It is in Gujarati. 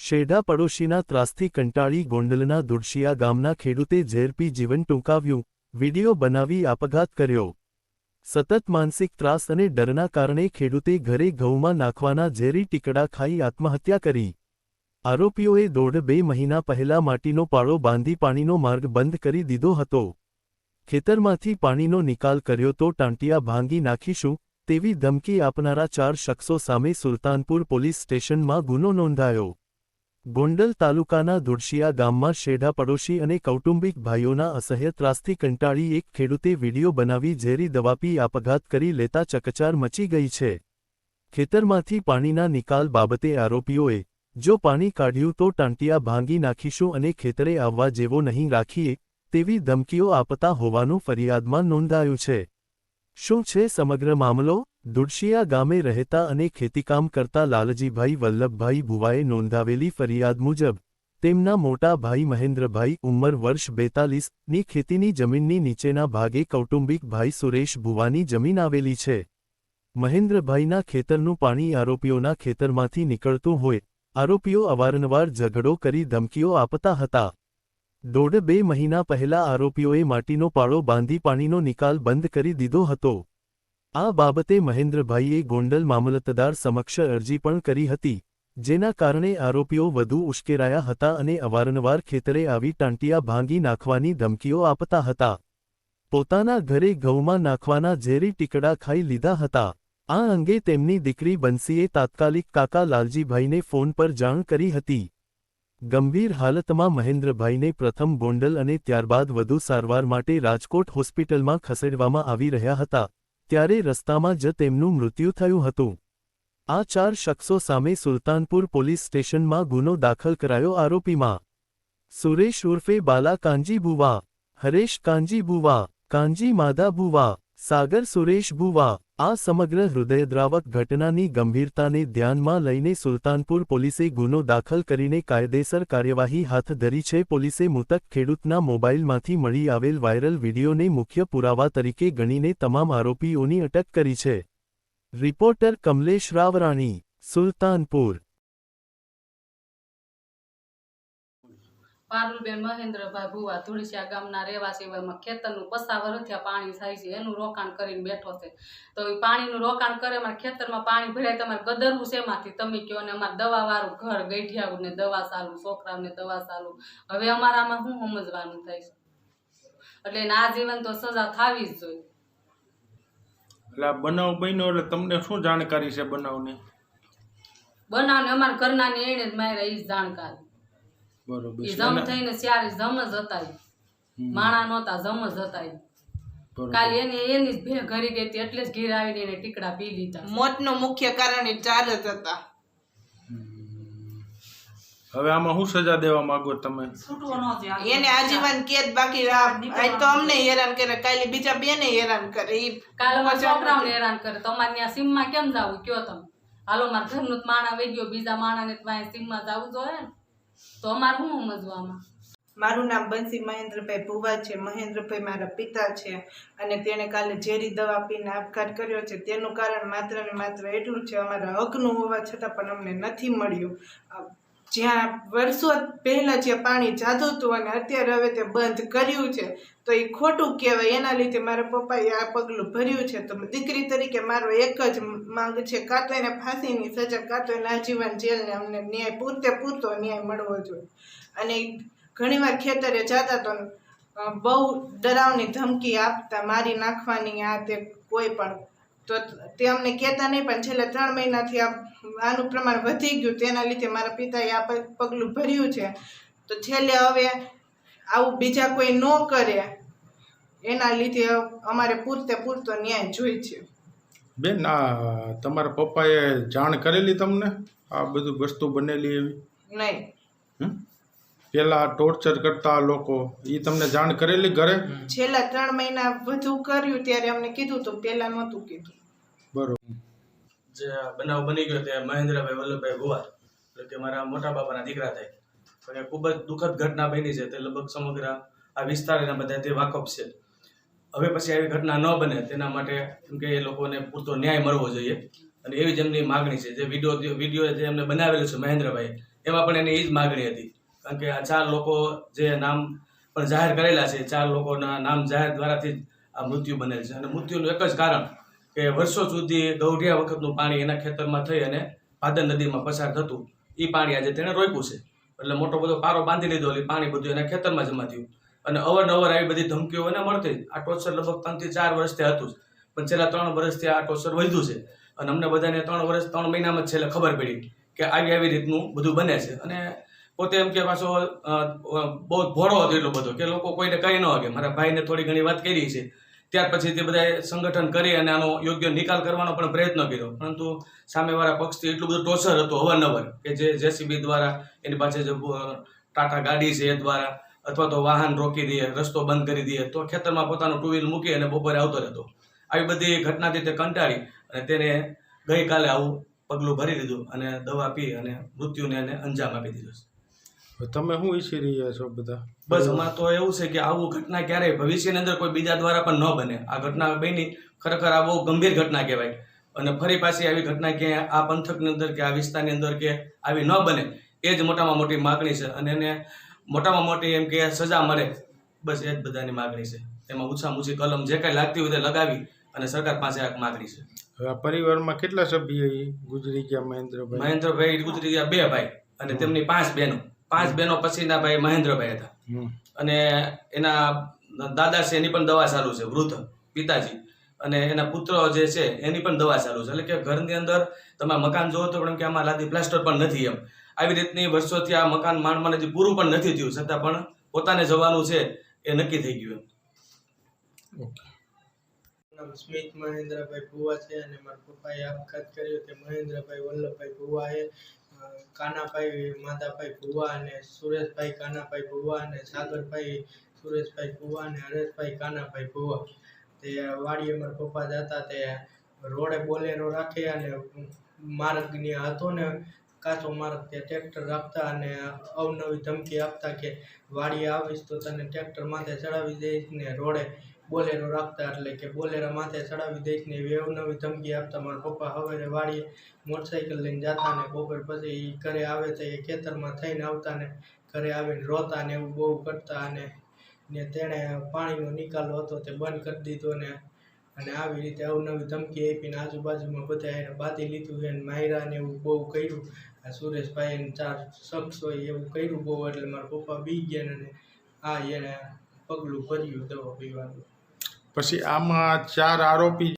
શેઢા પડોશીના ત્રાસથી કંટાળી ગોંડલના દુડશિયા ગામના ખેડૂતે ઝેર પી જીવન ટૂંકાવ્યું, વિડીયો બનાવી આપઘાત કર્યો। સતત માનસિક ત્રાસ અને ડરના કારણે ખેડૂતે ઘરે ઘઉંમાં નાખવાના ઝેરી ટીકડા ખાઈ આત્મહત્યા કરી। આરોપીઓએ 1.5-2 મહિના પહેલા માટીનો પાળો બાંધી પાણીનો માર્ગ બંધ કરી દીધો હતો। ખેતરમાંથી પાણીનો નિકાલ કર્યો તો ટાંટિયા ભાંગી નાખીશું તેવી ધમકી આપનારા 4 શખ્સો સામે સુલતાનપુર પોલીસ સ્ટેશનમાં ગુનો નોંધાયો। ગોંડલ તાલુકાના દુડશિયા ગામમાં શેઢા પડોશી અને કૌટુંબિક ભાઈઓના અસહ્ય ત્રાસથી કંટાળી એક ખેડૂતે વિડીયો બનાવી ઝેરી દવા પી આપઘાત કરી લેતા ચકચાર મચી ગઈ છે। ખેતરમાંથી પાણીના નિકાલ બાબતે આરોપીઓએ જો પાણી કાઢ્યું તો ટાંટિયા ભાંગી નાખીશું અને ખેતરે આવવા જેવો નહીં રાખીએ તેવી ધમકીઓ આપતા હોવાનું ફરિયાદમાં નોંધાયું છે। શું છે સમગ્ર મામલો? દુડશિયા ગામે રહેતા અને ખેતીકામ કરતા લાલજીભાઈ વલ્લભભાઈ ભુવાએ નોંધાવેલી ફરિયાદ મુજબ તેમના મોટા ભાઈ મહેન્દ્રભાઈ ઉંમર વર્ષ 42 ની ખેતીની જમીનની નીચેના ભાગે કૌટુંબિક ભાઈ સુરેશ ભુવાની જમીન આવેલી છે। મહેન્દ્રભાઈના ખેતરનું પાણી આરોપીઓના ખેતરમાંથી નીકળતું હોય આરોપીઓ અવારનવાર ઝઘડો કરી ધમકીઓ આપતા હતા। 1.5-2 મહિના પહેલા આરોપીઓએ માટીનો પાળો બાંધી પાણીનો નિકાલ બંધ કરી દીધો હતો। આ બાબતે મહેન્દ્રભાઈએ ગોંડલ મામલતદાર સમક્ષ અરજી પણ કરી હતી, જેના કારણે આરોપીઓ વધુ ઉશ્કેરાયા હતા અને અવારનવાર ખેતરે આવી ટાંટિયા ભાંગી નાખવાની ધમકીઓ આપતા હતા। પોતાના ઘરે ઘઉંમાં નાખવાના ઝેરી ટીકડા ખાઈ લીધા હતા। આ અંગે તેમની દીકરી બંસીએ તાત્કાલિક કાકા લાલજીભાઈને ફોન પર જાણ કરી હતી। ગંભીર હાલતમાં મહેન્દ્રભાઈને પ્રથમ ગોંડલ અને ત્યારબાદ વધુ સારવાર માટે રાજકોટ હોસ્પિટલમાં ખસેડવામાં આવી રહ્યા હતા, ત્યારે રસ્તામાં જ તેમનું મૃત્યુ થયું હતું। આ 4 શખ્સો સામે સુલતાનપુર પોલીસ સ્ટેશનમાં ગુનો દાખલ કરાયો। આરોપીમાં સુરેશ ઉર્ફે બાલા કાંજી બુવા, હરેશ કાંજી બુવા, કાંજી માધા બુવા, સાગર સુરેશ બુવા। આ સમગ્ર હૃદયદ્રાવક ઘટનાની ગંભીરતાને ધ્યાનમાં લઈને સુલતાનપુર પોલીસે ગુનો દાખલ કરીને કાયદેસર કાર્યવાહી હાથ ધરી છે। પોલીસે મૃતક ખેડૂતના મોબાઈલમાંથી મળી આવેલ વાયરલ વિડીયોને મુખ્ય પુરાવા તરીકે ગણીને તમામ આરોપીઓની અટક કરી છે। રિપોર્ટર કમલેશ રાવરાણી, સુલતાનપુર। પારુલબેન મહેન્દ્રભાઈ ભુવા ધુડશિયા ગામના રહેવાસીમાં ખેતરનું 50 વર્ષથી પાણી થાય છે, એનું રોકાણ કરીને બેઠો છે। તો એ પાણીનું રોકાણ કરે અમારા ખેતરમાં પાણી ભરાય, તમારે ગદરવું છે એમાંથી તમે કહો ને અમારે દવાવાળું ઘર ગઈઠિયાને દવા ચાલુ, છોકરાઓને દવા ચાલુ। હવે અમારામાં શું સમજવાનું થાય છે? એટલે એને આજીવન તો સજા થવી જ જોઈએ। એટલે બનાવ બન્યો એટલે તમને શું જાણકારી છે બનાવની? બનાવને અમારા ઘરનાને એને જ માર્યા, એ જ જાણકારી। બરોબર એ જમ થઈને ચારે જમ જ હતા, માણા નહોતા, જમ જ હતા। કાલે એની જ ભે ઘરી ગઈ હતી એટલે જ ઘેર આવીને એને ટીકડા પી લીધા। મોતનું મુખ્ય કારણ એ 4 જ હતા। હવે આમાં શું સજા દેવા માંગો તમે? એને આજીવન કેદ, બાકી આજ તો અમને હેરાન કરે, કાલે બીજા બેને હેરાન કરે, કાલે અમારા છોકરાઓને હેરાન કરે। તો અમારે ત્યાં સીમમાં કેમ જવું કયો તમે? હાલો મારા ઘરનું માણા વહી ગયો, બીજા માણાને ત્યાં સીમમાં જવું જોઈએ ને, તો અમારે શું સમજવામાં? મારું નામ બંસી મહેન્દ્રભાઈ ભુવા છે। મહેન્દ્રભાઈ મારા પિતા છે અને તેણે કાલે ઝેરી દવા પીને આપઘાત કર્યો છે। તેનું કારણ માત્ર ને માત્ર એટલું છે, અમારા હકનું હોવા છતાં પણ અમને નથી મળ્યું। જ્યાં વર્ષો પહેલા જે પાણી જાતું હતું અને અત્યારે હવે તે બંધ કર્યું છે, તો એ ખોટું કહેવાય। એના લીધે મારા પપ્પાએ આ પગલું ભર્યું છે। તો દીકરી તરીકે મારો એક જ માંગ છે, કાં તો એને ફાંસીની સજા, કાં તો એને આજીવન જેલને અમને ન્યાય પૂરતો ન્યાય મળવો જોઈએ। અને ઘણીવાર ખેતરે જતા તો બહુ ડરાવની ધમકી આપતા, મારી નાખવાની, આ તે કોઈ પણ, તો તે અમને કહેતા નહીં, પણ છેલ્લા 3 મહિનાથી આનું પ્રમાણ વધી ગયું, તેના લીધે મારા પિતાએ આ પગલું ભર્યું છે। તો છેલ્લે હવે આવું બીજા કોઈ ન કરે, એના લીધે અમારે પૂરતો ન્યાય જોઈએ છે। બેન, આ તમારા પપ્પાએ જાણ કરેલી તમને આ બધું વસ્તુ બનેલી એવી? નહીં। પેલા ટોર્ચર કરતા લોકો એ તમને જાણ કરેલી ઘરે? છેલ્લા 3 મહિના વધુ કર્યું ત્યારે અમને કીધું, તો પેલા નહોતું કીધું। બરોબર। જે બનાવ બની ગયો તે મહેન્દ્રભાઈ વલ્લભભાઈ ભુવા, એટલે કે મારા મોટા બાપાના દીકરા થાય, પણ એ ખૂબ જ દુઃખદ ઘટના બની છે। તે લગભગ સમગ્ર આ વિસ્તારના બધા તે વાકફ છે। હવે પછી આવી ઘટના ન બને તેના માટે એમ કે એ લોકોને પૂરતો ન્યાય મળવો જોઈએ અને એવી જ એમની માગણી છે। જે વિડીયો જે એમને બનાવેલો છે મહેન્દ્રભાઈ, એમાં પણ એની એ જ માગણી હતી. કારણ કે આ 4 લોકો જે નામ પણ જાહેર કરેલા છે, 4 લોકોના નામ જાહેર દ્વારાથી જ આ મૃત્યુ બનેલ છે. અને મૃત્યુનું એક જ કારણ કે વર્ષો સુધી ગૌઢિયા વખતનું પાણી એના ખેતરમાં થઈ અને ભાદર નદીમાં પસાર થતું, એ પાણી આજે તેણે રોક્યું છે. એટલે મોટો બધો પારો બાંધી લીધો, એટલે પાણી બધું એના ખેતરમાં જમા થયું. અને અવારનવાર આવી બધી ધમકીઓ એને મળતી જ. આ ટોર્ચર લગભગ 3 થી 4 વર્ષથી હતું જ, પણ છેલ્લા 3 વર્ષથી આ ટોર્ચર વધ્યું છે. અને અમને બધાને 3 મહિનામાં જ છેલ્લે ખબર પડી કે આવી રીતનું બધું બને છે. અને પોતે એમ કે પાછો બહુ ભોળો હતો એટલો બધો કે લોકો કોઈને કહી ન શકે. મારા ભાઈને થોડી ઘણી વાત કરી છે, ત્યાર પછી તે બધાએ સંગઠન કરી અને આનો યોગ્ય નિકાલ કરવાનો પણ પ્રયત્ન કર્યો, પરંતુ સામેવાળા પક્ષથી એટલું બધું ટોર્ચર હતું અવારનવાર કે જે જેસીબી દ્વારા, એની પાસે જે ટાટા ગાડી છે એ દ્વારા, અથવા તો વાહન રોકી દે, રસ્તો બંધ કરી દે, તો ખેતરમાં પોતાનું 2 વ્હીલ મૂકી અને બપોરે આવતો રહેતો. આવી બધી ઘટનાથી તે કંટાળી અને તેને ગઈકાલે આવું પગલું ભરી લીધું અને દવા પી અને મૃત્યુને એને અંજામ આપી દીધો છે. હવે તમે શું ઈચ્છી રહ્યા છો બધા? બસ અમારે તો એવું છે કે આવું ઘટના ક્યારેય ભવિષ્યની અંદર કોઈ બીજા દ્વારા પણ ન બને. આ ઘટના બની, ખરેખર આ બહુ ગંભીર ઘટના કહેવાય. અને ફરી પાછી આવી ઘટના કે આ પંથકની અંદર કે આ વિસ્તારની અંદર કે આવી ન બને, એ જ મોટામાં મોટી માગણી છે. અને એને મોટામાં મોટી એમ કે સજા મળે, બસ એ જ બધાની માગણી છે. એમાં ઓછામાં ઓછી કલમ જે કાંઈ લાગતી હોય તે લગાવી અને સરકાર પાસે આ માગણી છે. હવે આ પરિવારમાં કેટલા સભ્ય ગુજરી ગયા મહેન્દ્રભાઈ? મહેન્દ્રભાઈ ગુજરી ગયા 2 ભાઈ અને તેમની 5 બહેનો. 5 બહેનો પછીના ભાઈ મહેન્દ્રભાઈ હતા. અને એના દાદા છે એની પણ દવા ચાલુ છે, વૃદ્ધ પિતાજી. અને એના પુત્ર જે છે એની પણ દવા ચાલુ છે. એટલે કે ઘરની અંદર તમે મકાન જોવો તો પણ કે આમાં લાદી પ્લાસ્ટર પણ નથી. એમ આવી રીતની વર્ષોથી આ મકાન માંડ હજી પૂરું પણ નથી થયું, છતાં પણ પોતાને જવાનું છે એ નક્કી થઈ ગયું. નામ સ્મિત મહેન્દ્રભાઈ ભુવા છે અને મારા પપ્પાએ આપઘાત કર્યો તે મહેન્દ્રભાઈ વલ્લભભાઈ ભુવાએ કાનાભાઈ માધાભાઈ ભુવા અને સુરેશભાઈ કાનાભાઈ ભુવા અને સાગરભાઈ સુરેશભાઈ ભુવા અને હરેશભાઈ કાનાભાઈ ભુવા. તે વાડીએ મારા પપ્પા જતા તે રોડે બોલેરો રાખે અને માર્ગની હતો ને કાચો માર્ગ, તે ટ્રેક્ટર રાખતા અને અવનવી ધમકી આપતા કે વાડીએ આવીશ તો તને ટ્રેક્ટર માથે ચડાવી દઈશ ને રોડે બોલેરો રાખતા, એટલે કે બોલેરા માથે ચડાવી દઈશ ને એવી અવનવી ધમકી આપતા. મારા પપ્પા હવે વાડીએ મોટરસાઇકલ લઈને જતા ને બપોર પછી ઘરે આવે તો એ ખેતરમાં થઈને આવતા ને ઘરે આવીને રોતા ને એવું બહુ કરતા. અને તેણે પાણીનો નિકાલ હતો તે બંધ કરી દીધો ને અને આવી રીતે અવનવી ધમકી આપીને આજુબાજુમાં બધા એને બાંધી લીધું છે. માયરા ને એવું બહુ કર્યું. આ સુરેશભાઈ 4 શખ્સ હોય એવું કર્યું બહુ, એટલે મારા પપ્પા બી ગયા ને આ એને પગલું ભર્યું દવા પીવાનું. પછી આમાં 4 આરોપી